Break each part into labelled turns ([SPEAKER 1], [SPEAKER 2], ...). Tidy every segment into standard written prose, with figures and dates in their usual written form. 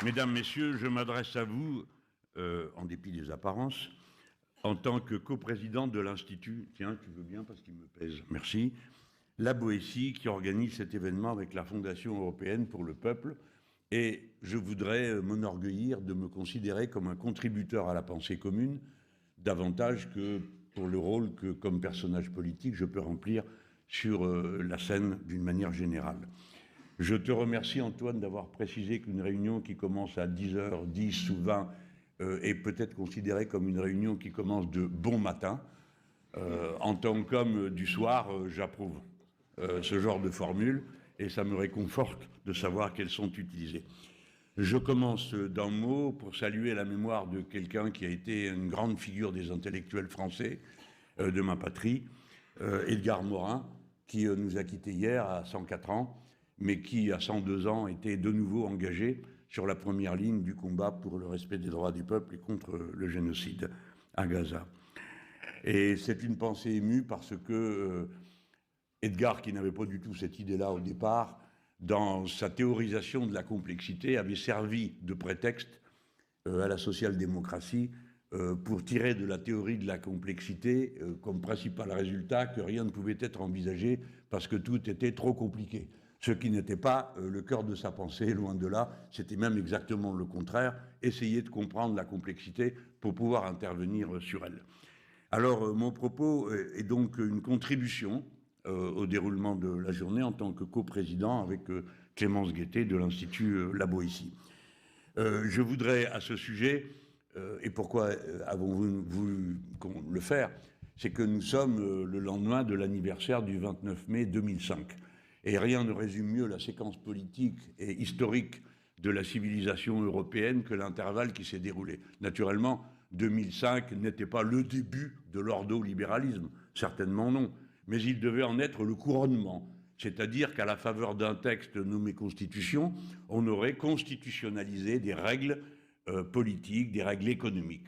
[SPEAKER 1] Mesdames, Messieurs, je m'adresse à vous, en dépit des apparences, en tant que coprésident de l'Institut, tiens, tu veux bien parce qu'il me pèse, merci, la Boétie, qui organise cet événement avec la Fondation européenne pour le peuple. Et je voudrais m'enorgueillir de me considérer comme un contributeur à la pensée commune, davantage que pour le rôle que, comme personnage politique, je peux remplir sur la scène d'une manière générale. Je te remercie, Antoine, d'avoir précisé qu'une réunion qui commence à 10h10 ou 20 est peut-être considérée comme une réunion qui commence de bon matin. En tant qu'homme du soir, j'approuve ce genre de formule et ça me réconforte de savoir qu'elles sont utilisées. Je commence d'un mot pour saluer la mémoire de quelqu'un qui a été une grande figure des intellectuels français de ma patrie, Edgar Morin, qui nous a quittés hier à 104 ans, mais qui, à 102 ans, était de nouveau engagé sur la première ligne du combat pour le respect des droits du peuple et contre le génocide à Gaza. Et c'est une pensée émue parce que Edgar, qui n'avait pas du tout cette idée-là au départ, dans sa théorisation de la complexité, avait servi de prétexte à la social-démocratie pour tirer de la théorie de la complexité comme principal résultat que rien ne pouvait être envisagé parce que tout était trop compliqué. Ce qui n'était pas le cœur de sa pensée, loin de là, c'était même exactement le contraire, essayer de comprendre la complexité pour pouvoir intervenir sur elle. Alors, mon propos est donc une contribution au déroulement de la journée en tant que coprésident avec Clémence Guettet de l'Institut La Boétie. Je voudrais à ce sujet, et pourquoi avons-vous voulu le faire, c'est que nous sommes le lendemain de l'anniversaire du 29 mai 2005. Et rien ne résume mieux la séquence politique et historique de la civilisation européenne que l'intervalle qui s'est déroulé. Naturellement, 2005 n'était pas le début de l'ordo-libéralisme, certainement non, mais il devait en être le couronnement, c'est-à-dire qu'à la faveur d'un texte nommé Constitution, on aurait constitutionnalisé des règles politiques, des règles économiques,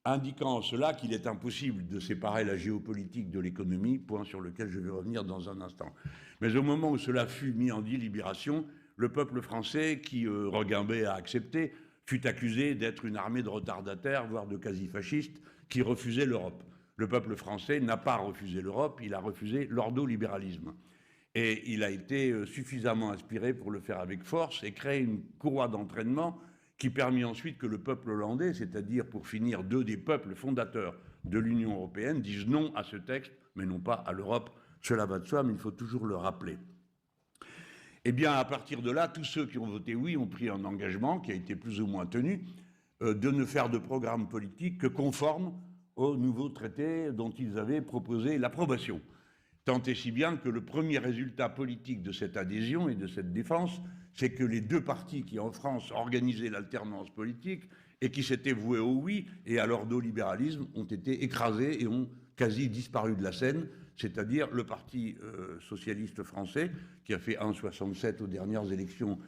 [SPEAKER 1] indiquant en cela qu'il est impossible de séparer la géopolitique de l'économie, point sur lequel je vais revenir dans un instant. Mais au moment où cela fut mis en délibération, le peuple français, qui Reguimbet a accepté, fut accusé d'être une armée de retardataires, voire de quasi-fascistes, qui refusait l'Europe. Le peuple français n'a pas refusé l'Europe, il a refusé l'ordolibéralisme. Et il a été suffisamment inspiré pour le faire avec force et créer une courroie d'entraînement qui permit ensuite que le peuple hollandais, c'est-à-dire pour finir deux des peuples fondateurs de l'Union européenne, disent non à ce texte, mais non pas à l'Europe. Cela va de soi, mais il faut toujours le rappeler. Eh bien, à partir de là, tous ceux qui ont voté oui ont pris un engagement, qui a été plus ou moins tenu, de ne faire de programme politique que conforme au nouveau traité dont ils avaient proposé l'approbation. Tant et si bien que le premier résultat politique de cette adhésion et de cette défense, c'est que les deux partis qui, en France, organisaient l'alternance politique et qui s'étaient voués au oui et à l'ordolibéralisme ont été écrasés et ont quasi disparu de la scène, c'est-à-dire le Parti socialiste français, qui a fait 1,67 aux dernières élections,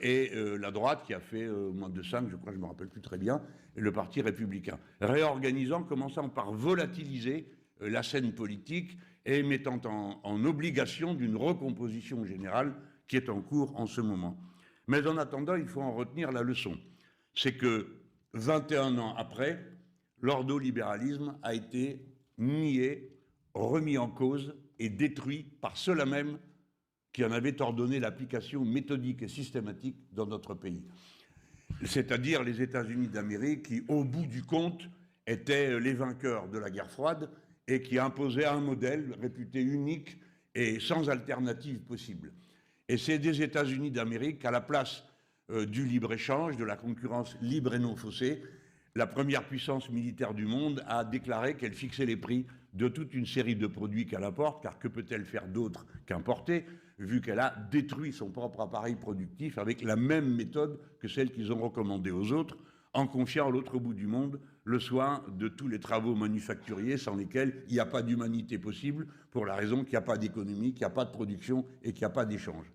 [SPEAKER 1] et la droite, qui a fait moins de 5, je crois, je ne me rappelle plus très bien, et le Parti républicain. Réorganisant, commençant par volatiliser la scène politique et mettant en obligation d'une recomposition générale qui est en cours en ce moment. Mais en attendant, il faut en retenir la leçon. C'est que 21 ans après, l'ordolibéralisme a été nié, remis en cause et détruit par ceux-là même qui en avaient ordonné l'application méthodique et systématique dans notre pays. C'est-à-dire les États-Unis d'Amérique qui, au bout du compte, étaient les vainqueurs de la guerre froide et qui imposaient un modèle réputé unique et sans alternative possible. Et c'est des États-Unis d'Amérique, à la place du libre-échange, de la concurrence libre et non faussée, la première puissance militaire du monde a déclaré qu'elle fixait les prix de toute une série de produits qu'elle importe, car que peut-elle faire d'autre qu'importer, vu qu'elle a détruit son propre appareil productif avec la même méthode que celle qu'ils ont recommandée aux autres, en confiant à l'autre bout du monde le soin de tous les travaux manufacturiers sans lesquels il n'y a pas d'humanité possible, pour la raison qu'il n'y a pas d'économie, qu'il n'y a pas de production et qu'il n'y a pas d'échange.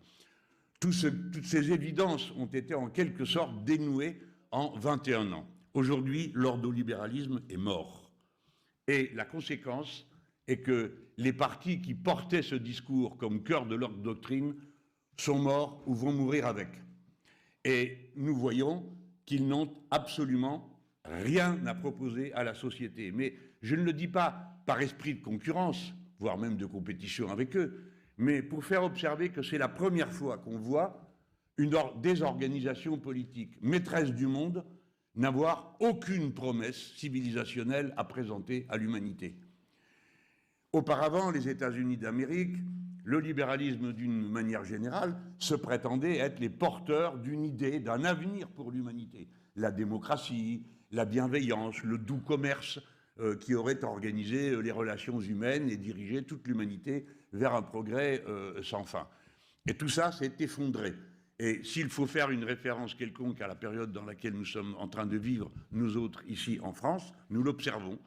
[SPEAKER 1] Toutes ces évidences ont été en quelque sorte dénouées en 21 ans. Aujourd'hui, l'ordolibéralisme est mort. Et la conséquence est que les partis qui portaient ce discours comme cœur de leur doctrine sont morts ou vont mourir avec. Et nous voyons qu'ils n'ont absolument rien à proposer à la société. Mais je ne le dis pas par esprit de concurrence, voire même de compétition avec eux, mais pour faire observer que c'est la première fois qu'on voit des organisations politiques maîtresses du monde n'avoir aucune promesse civilisationnelle à présenter à l'humanité. Auparavant, les États-Unis d'Amérique, le libéralisme d'une manière générale, se prétendaient être les porteurs d'une idée, d'un avenir pour l'humanité. La démocratie, la bienveillance, le doux commerce qui aurait organisé les relations humaines et dirigé toute l'humanité vers un progrès sans fin. Et tout ça s'est effondré. Et s'il faut faire une référence quelconque à la période dans laquelle nous sommes en train de vivre, nous autres, ici en France, nous l'observons.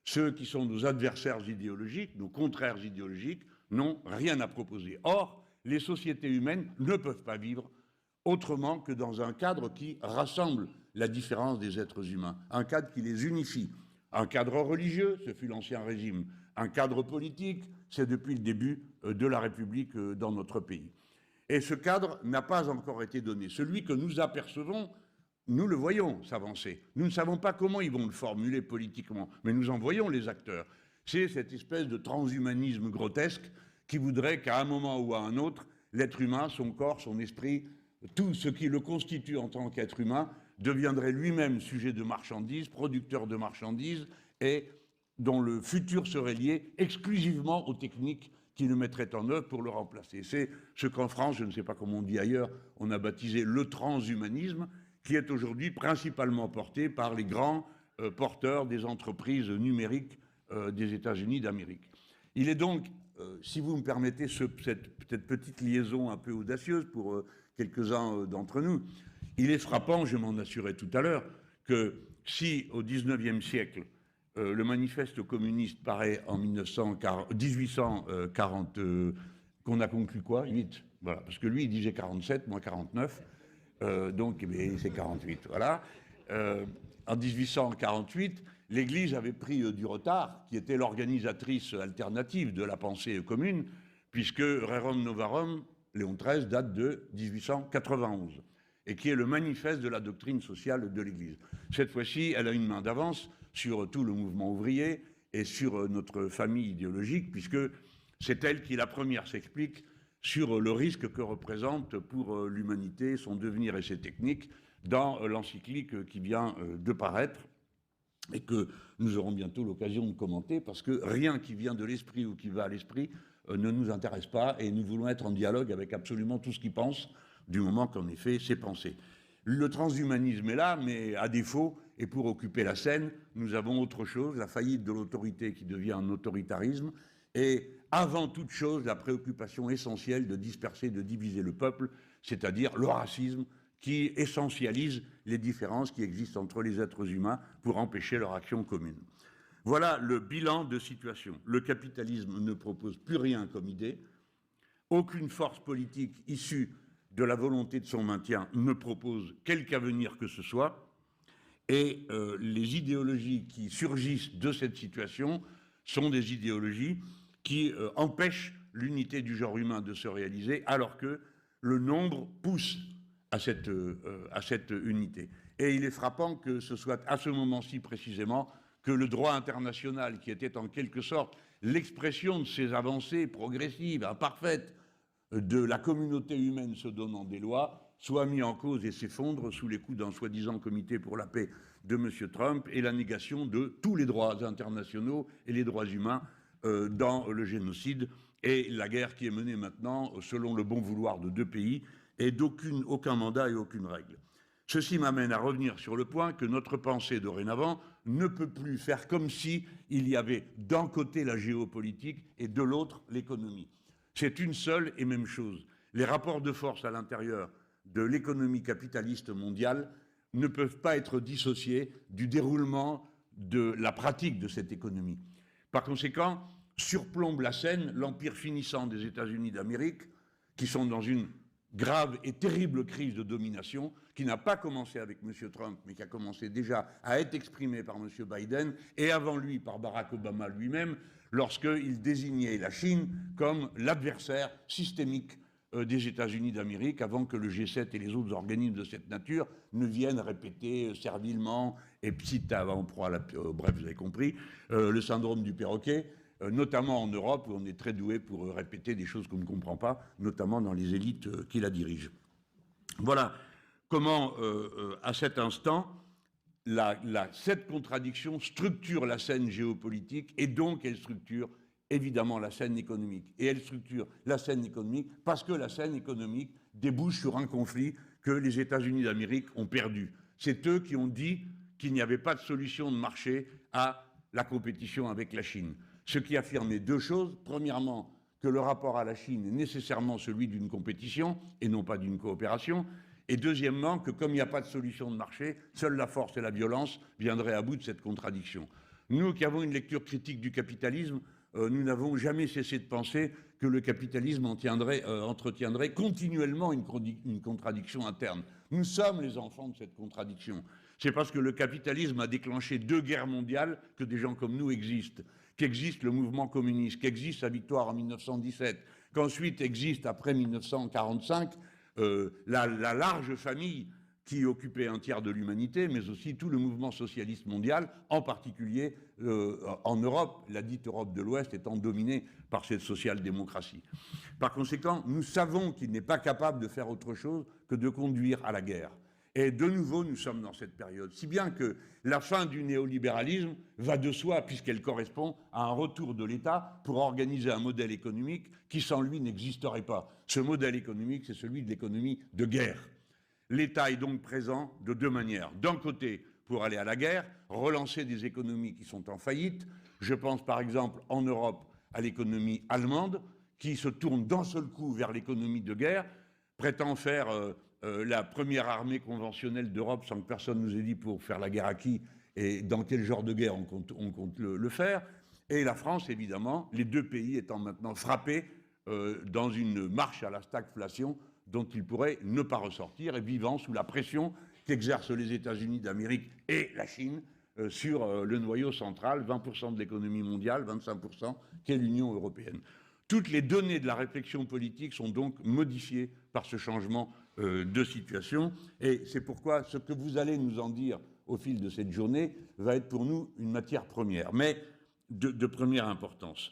[SPEAKER 1] Ceux qui sont nos adversaires idéologiques, nos contraires idéologiques, n'ont rien à proposer. Or, les sociétés humaines ne peuvent pas vivre autrement que dans un cadre qui rassemble la différence des êtres humains, un cadre qui les unifie. Un cadre religieux, ce fut l'Ancien Régime. Un cadre politique, c'est depuis le début de la République dans notre pays. Et ce cadre n'a pas encore été donné. Celui que nous apercevons, nous le voyons s'avancer. Nous ne savons pas comment ils vont le formuler politiquement, mais nous en voyons les acteurs. C'est cette espèce de transhumanisme grotesque qui voudrait qu'à un moment ou à un autre, l'être humain, son corps, son esprit, tout ce qui le constitue en tant qu'être humain, deviendrait lui-même sujet de marchandises, producteur de marchandises, et dont le futur serait lié exclusivement aux techniques qui le mettraient en œuvre pour le remplacer. C'est ce qu'en France, je ne sais pas comment on dit ailleurs, on a baptisé le transhumanisme, qui est aujourd'hui principalement porté par les grands porteurs des entreprises numériques des États-Unis d'Amérique. Il est donc, si vous me permettez cette petite liaison un peu audacieuse pour quelques-uns d'entre nous, il est frappant, je m'en assurais tout à l'heure, que si au XIXe siècle, le manifeste communiste paraît en 1840, qu'on a conclu quoi 8, voilà, parce que lui il disait 47, moi 49, donc c'est 48, voilà. En 1848, l'Église avait pris du retard, qui était l'organisatrice alternative de la pensée commune, puisque Rerum Novarum, Léon XIII, date de 1891, et qui est le manifeste de la doctrine sociale de l'Église. Cette fois-ci, elle a une main d'avance sur tout le mouvement ouvrier et sur notre famille idéologique, puisque c'est elle qui, la première, s'explique sur le risque que représente pour l'humanité son devenir et ses techniques dans l'encyclique qui vient de paraître et que nous aurons bientôt l'occasion de commenter, parce que rien qui vient de l'esprit ou qui va à l'esprit ne nous intéresse pas, et nous voulons être en dialogue avec absolument tout ce qui pense, du moment qu'en effet c'est pensé. Le transhumanisme est là, mais à défaut, et pour occuper la scène, nous avons autre chose, la faillite de l'autorité qui devient un autoritarisme, et avant toute chose, la préoccupation essentielle de disperser, de diviser le peuple, c'est-à-dire le racisme qui essentialise les différences qui existent entre les êtres humains pour empêcher leur action commune. Voilà le bilan de situation. Le capitalisme ne propose plus rien comme idée, aucune force politique issue de la volonté de son maintien ne propose quelque avenir que ce soit, et les idéologies qui surgissent de cette situation sont des idéologies qui empêchent l'unité du genre humain de se réaliser, alors que le nombre pousse à cette unité. Et il est frappant que ce soit à ce moment-ci précisément que le droit international, qui était en quelque sorte l'expression de ces avancées progressives, imparfaites, de la communauté humaine se donnant des lois, soit mis en cause et s'effondre sous les coups d'un soi-disant comité pour la paix de M. Trump et la négation de tous les droits internationaux et les droits humains dans le génocide et la guerre qui est menée maintenant selon le bon vouloir de deux pays et d'aucun mandat et aucune règle. Ceci m'amène à revenir sur le point que notre pensée dorénavant ne peut plus faire comme si il y avait d'un côté la géopolitique et de l'autre l'économie. C'est une seule et même chose. Les rapports de force à l'intérieur de l'économie capitaliste mondiale ne peuvent pas être dissociés du déroulement de la pratique de cette économie. Par conséquent, surplombe la scène l'empire finissant des États-Unis d'Amérique, qui sont dans une grave et terrible crise de domination, qui n'a pas commencé avec M. Trump, mais qui a commencé déjà à être exprimée par M. Biden, et avant lui par Barack Obama lui-même, lorsqu'il désignait la Chine comme l'adversaire systémique des États-Unis d'Amérique avant que le G7 et les autres organismes de cette nature ne viennent répéter servilement et psit avant-proie, bref, vous avez compris, le syndrome du perroquet, notamment en Europe où on est très doué pour répéter des choses qu'on ne comprend pas, notamment dans les élites qui la dirigent. Voilà comment, à cet instant, cette contradiction structure la scène géopolitique et donc elle structure évidemment la scène économique. Et elle structure la scène économique parce que la scène économique débouche sur un conflit que les États-Unis d'Amérique ont perdu. C'est eux qui ont dit qu'il n'y avait pas de solution de marché à la compétition avec la Chine. Ce qui affirmait deux choses. Premièrement, que le rapport à la Chine est nécessairement celui d'une compétition et non pas d'une coopération. Et deuxièmement, que comme il n'y a pas de solution de marché, seule la force et la violence viendraient à bout de cette contradiction. Nous qui avons une lecture critique du capitalisme, nous n'avons jamais cessé de penser que le capitalisme entretiendrait continuellement une contradiction interne. Nous sommes les enfants de cette contradiction. C'est parce que le capitalisme a déclenché 2 guerres mondiales que des gens comme nous existent, qu'existe le mouvement communiste, qu'existe sa victoire en 1917, qu'ensuite existe après 1945 la large famille qui occupait un tiers de l'humanité, mais aussi tout le mouvement socialiste mondial, en particulier en Europe, la dite Europe de l'Ouest étant dominée par cette social-démocratie. Par conséquent, nous savons qu'il n'est pas capable de faire autre chose que de conduire à la guerre. Et de nouveau, nous sommes dans cette période. Si bien que la fin du néolibéralisme va de soi, puisqu'elle correspond à un retour de l'État pour organiser un modèle économique qui, sans lui, n'existerait pas. Ce modèle économique, c'est celui de l'économie de guerre. L'État est donc présent de 2 manières. D'un côté, pour aller à la guerre, relancer des économies qui sont en faillite. Je pense par exemple en Europe à l'économie allemande, qui se tourne d'un seul coup vers l'économie de guerre, prétend faire la première armée conventionnelle d'Europe sans que personne nous ait dit pour faire la guerre à qui et dans quel genre de guerre on compte le faire. Et la France, évidemment, les 2 pays étant maintenant frappés dans une marche à la stagflation dont ils pourraient ne pas ressortir et vivant sous la pression qu'exercent les États-Unis d'Amérique et la Chine sur le noyau central, 20% de l'économie mondiale, 25%, qu'est l'Union européenne. Toutes les données de la réflexion politique sont donc modifiées par ce changement de situation. Et c'est pourquoi ce que vous allez nous en dire au fil de cette journée va être pour nous une matière première, mais de première importance.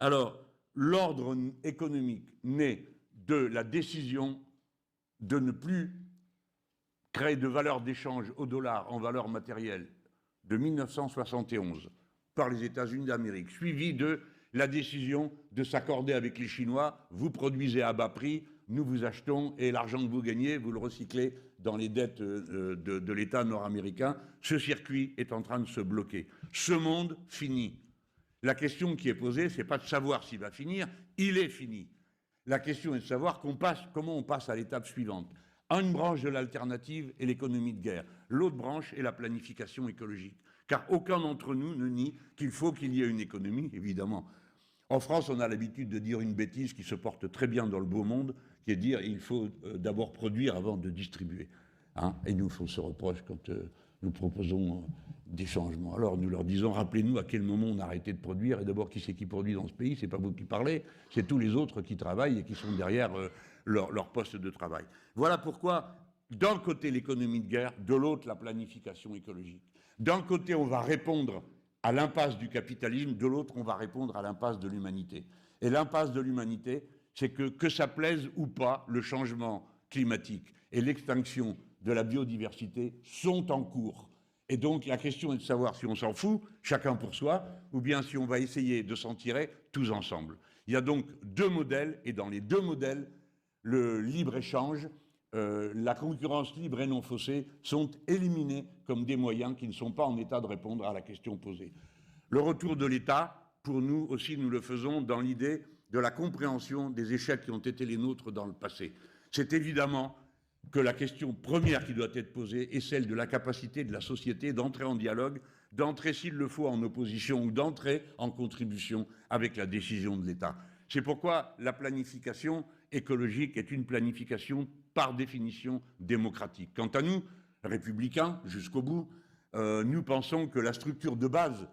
[SPEAKER 1] Alors, l'ordre économique naît de la décision de ne plus créer de valeur d'échange au dollar en valeur matérielle de 1971 par les États-Unis d'Amérique, suivi de la décision de s'accorder avec les Chinois, vous produisez à bas prix, nous vous achetons et l'argent que vous gagnez, vous le recyclez dans les dettes de l'État nord-américain. Ce circuit est en train de se bloquer. Ce monde finit. La question qui est posée, ce n'est pas de savoir s'il va finir, il est fini. La question est de savoir comment on passe à l'étape suivante. Une branche de l'alternative est l'économie de guerre. L'autre branche est la planification écologique. Car aucun d'entre nous ne nie qu'il faut qu'il y ait une économie, évidemment. En France, on a l'habitude de dire une bêtise qui se porte très bien dans le beau monde, qui est de dire qu'il faut d'abord produire avant de distribuer. Hein, et nous, on se reproche quand nous proposons des changements. Alors nous leur disons, rappelez-nous à quel moment on a arrêté de produire, et d'abord qui c'est qui produit dans ce pays, c'est pas vous qui parlez, c'est tous les autres qui travaillent et qui sont derrière leur poste de travail. Voilà pourquoi, d'un côté l'économie de guerre, de l'autre la planification écologique. D'un côté on va répondre à l'impasse du capitalisme, de l'autre on va répondre à l'impasse de l'humanité. Et l'impasse de l'humanité, c'est que ça plaise ou pas, le changement climatique et l'extinction de la biodiversité sont en cours. Et donc la question est de savoir si on s'en fout, chacun pour soi, ou bien si on va essayer de s'en tirer tous ensemble. Il y a donc 2 modèles, et dans les 2 modèles, le libre-échange, la concurrence libre et non faussée sont éliminés comme des moyens qui ne sont pas en état de répondre à la question posée. Le retour de l'État, pour nous aussi, nous le faisons dans l'idée de la compréhension des échecs qui ont été les nôtres dans le passé. C'est évidemment que la question première qui doit être posée est celle de la capacité de la société d'entrer en dialogue, d'entrer s'il le faut en opposition ou d'entrer en contribution avec la décision de l'État. C'est pourquoi la planification écologique est une planification par définition démocratique. Quant à nous, républicains jusqu'au bout, nous pensons que la structure de base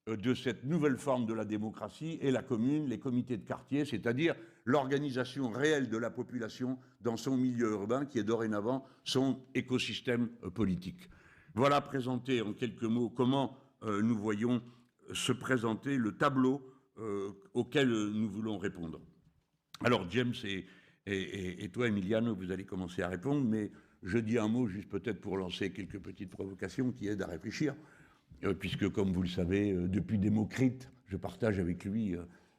[SPEAKER 1] de cette nouvelle forme de la démocratie est la commune, les comités de quartier, c'est-à-dire l'organisation réelle de la population dans son milieu urbain, qui est dorénavant son écosystème politique. Voilà présenté en quelques mots comment nous voyons se présenter le tableau auquel nous voulons répondre. Alors James et toi, Emiliano, vous allez commencer à répondre, mais je dis un mot juste peut-être pour lancer quelques petites provocations qui aident à réfléchir, puisque comme vous le savez, depuis Démocrite, je partage avec lui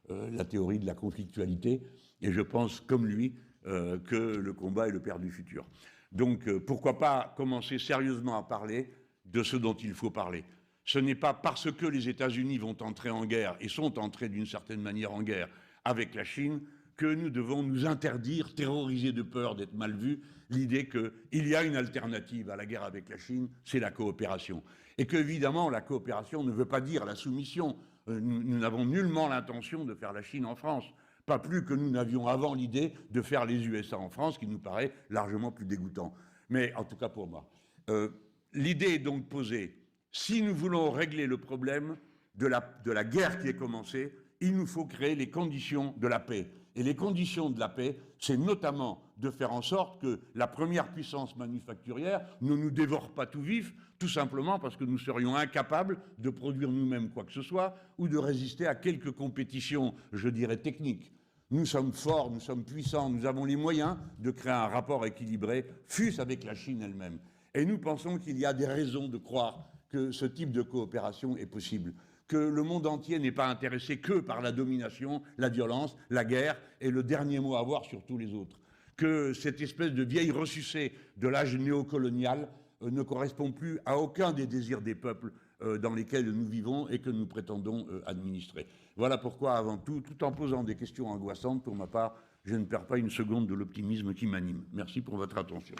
[SPEAKER 1] la théorie de la conflictualité, et je pense comme lui que le combat est le père du futur. Donc pourquoi pas commencer sérieusement à parler de ce dont il faut parler. Ce n'est pas parce que les États-Unis vont entrer en guerre, et sont entrés d'une certaine manière en guerre avec la Chine, que nous devons nous interdire, terroriser de peur d'être mal vus, l'idée qu'il y a une alternative à la guerre avec la Chine, c'est la coopération. Et qu'évidemment, la coopération ne veut pas dire la soumission. Nous n'avons nullement l'intention de faire la Chine en France. Pas plus que nous n'avions avant l'idée de faire les USA en France, qui nous paraît largement plus dégoûtant. Mais en tout cas pour moi. L'idée est donc posée. Si nous voulons régler le problème de la guerre qui est commencée, il nous faut créer les conditions de la paix. Et les conditions de la paix, c'est notamment de faire en sorte que la première puissance manufacturière ne nous dévore pas tout vif, tout simplement parce que nous serions incapables de produire nous-mêmes quoi que ce soit ou de résister à quelques compétitions, je dirais, techniques. Nous sommes forts, nous sommes puissants, nous avons les moyens de créer un rapport équilibré, fût-ce avec la Chine elle-même. Et nous pensons qu'il y a des raisons de croire que ce type de coopération est possible, que le monde entier n'est pas intéressé que par la domination, la violence, la guerre et le dernier mot à avoir sur tous les autres, que cette espèce de vieille ressucée de l'âge néocolonial ne correspond plus à aucun des désirs des peuples dans lesquels nous vivons et que nous prétendons administrer. Voilà pourquoi, avant tout, tout en posant des questions angoissantes, pour ma part, je ne perds pas une seconde de l'optimisme qui m'anime. Merci pour votre attention.